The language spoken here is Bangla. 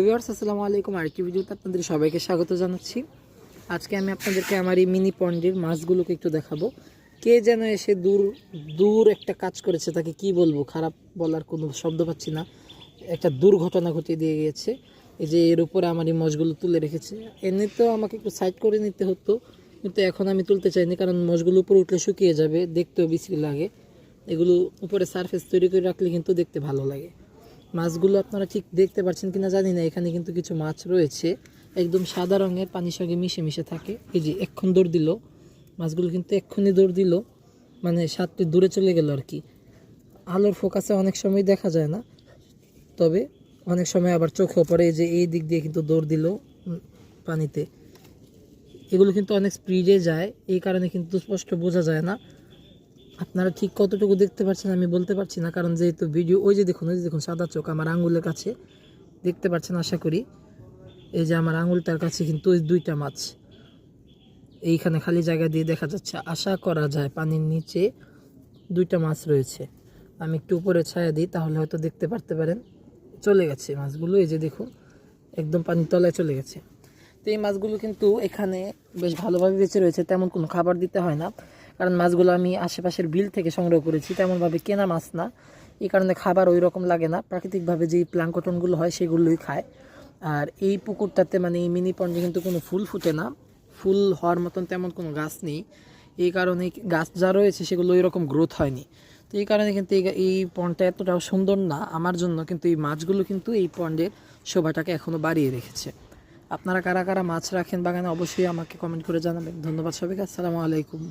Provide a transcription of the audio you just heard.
ভিউয়ার্স আসসালামু আলাইকুম। আরেকটি ভিডিওতে আপনাদের সবাইকে স্বাগত জানাচ্ছি। আজকে আমি আপনাদেরকে আমার এই মিনি পন্ডের মাছগুলোকে একটু দেখাবো। কে যেন এসে দূর দূর একটা কাজ করেছে, তাকে কি বলবো, খারাপ বলার কোনো শব্দ পাচ্ছি না। একটা দুর্ঘটনা ঘটিয়ে দিয়ে গিয়েছে। এই যে এর উপরে আমার এই মাছগুলো তুলে রেখেছে। এমনিতেও আমাকে একটু সাইড করে নিতে হতো, কিন্তু এখন আমি তুলতে চাইনি, কারণ মাছগুলো উপরে উঠলে শুকিয়ে যাবে, দেখতেও বিশ্রী লাগে। এগুলো উপরে সারফেস তৈরি করে রাখলে কিন্তু দেখতে ভালো লাগে। মাছগুলো আপনারা ঠিক দেখতে পাচ্ছেন কিনা জানি না, এখানে কিন্তু কিছু মাছ রয়েছে একদম সাদা রঙের, পানির সঙ্গে মিশে মিশে থাকে। এই যে এক্ষুন দৌড় দিল, মাছগুলো কিন্তু এক্ষুনি দৌড় দিল, মানে সাতটি দূরে চলে গেল আর কি। আলোর ফোকাসে অনেক সময় দেখা যায় না, তবে অনেক সময় আবার চোখেও পড়ে। যে এই দিক দিয়ে কিন্তু দৌড় দিল পানিতে। এগুলো কিন্তু অনেক স্পিডে যায়, এই কারণে কিন্তু স্পষ্ট বোঝা যায় না। আপনারা ঠিক কতটুকু দেখতে পাচ্ছেন আমি বলতে পারছি না, কারণ যেহেতু ভিডিও, ওই যে দেখুন সাদা চোখ আমার আঙুলের কাছে, দেখতে পাচ্ছেন আশা করি। এই যে আমার আঙুলটার কাছে কিন্তু ওই দুইটা মাছ এইখানে খালি জায়গা দিয়ে দেখা যাচ্ছে। আশা করা যায় পানির নিচে দুইটা মাছ রয়েছে। আমি একটু উপরে ছায়া দিই, তাহলে হয়তো দেখতে পারতে পারেন। চলে গেছে মাছগুলো, এই যে দেখুন একদম পানির তলায় চলে গেছে। তো এই মাছগুলো কিন্তু এখানে বেশ ভালোভাবে বেঁচে রয়েছে, তেমন কোনো খাবার দিতে হয় না, কারণ মাছগুলো আমি আশেপাশের বিল থেকে সংগ্রহ করেছি, তেমনভাবে কেনা মাছ না। এই কারণে খাবার ওই রকম লাগে না, প্রাকৃতিকভাবে যেই প্লাঙ্কটনগুলো হয় সেগুলোই খায়। আর এই পুকুরটাতে, মানে এই মিনি পন্ডে কিন্তু কোনো ফুল ফুটে না, ফুল হওয়ার মতন তেমন কোনো গাছ নেই। এই কারণে গাছ যা রয়েছে সেগুলো ওই রকম গ্রোথ হয়নি। তো এই কারণে কিন্তু এই পন্ডটা এতটাও সুন্দর না আমার জন্য, কিন্তু এই মাছগুলো কিন্তু এই পন্ডের শোভাটাকে এখনও বাড়িয়ে রেখেছে। আপনারা কারা কারা মাছ রাখেন বাগানে অবশ্যই আমাকে কমেন্ট করে জানাবেন। ধন্যবাদ সবাইকে। আসসালামু আলাইকুম।